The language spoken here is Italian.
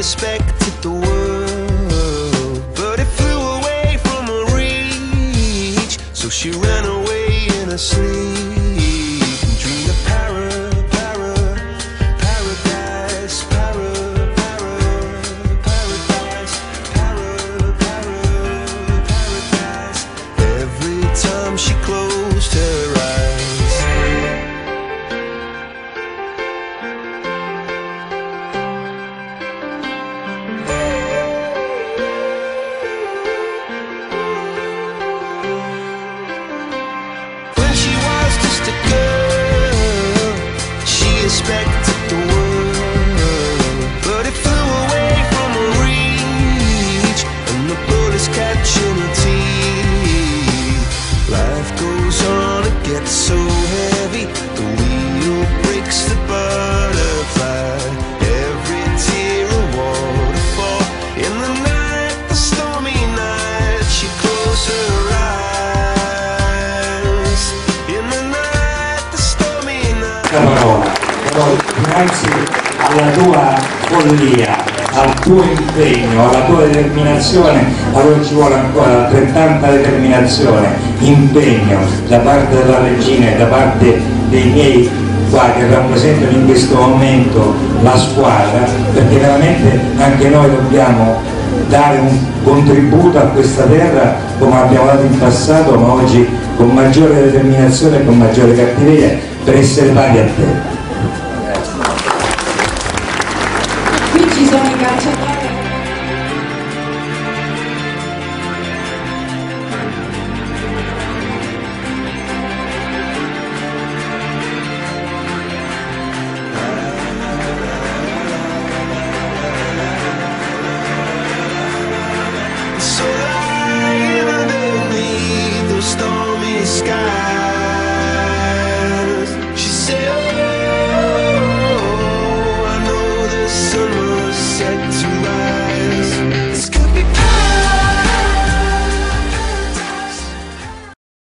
expected the world, but it flew away from her reach. So she ran away in her sleep and dreamed of paradise, paradise. Every time she closed her eyes. Expected the world, but it flew away from her reach, and the bullets catching her teeth. Life goes on, it gets so heavy, the wheel breaks the butterfly. Every tear a waterfall. In the night, the stormy night, she closed her eyes. In the night, the stormy night. Grazie alla tua follia, al tuo impegno, alla tua determinazione, allora ci vuole ancora altrettanta determinazione, impegno da parte della regina e da parte dei miei qua che rappresentano in questo momento la squadra, perché veramente anche noi dobbiamo dare un contributo a questa terra come abbiamo dato in passato, ma oggi con maggiore determinazione e con maggiore cattiveria per essere pari a te. Qui ci sono i calciatori.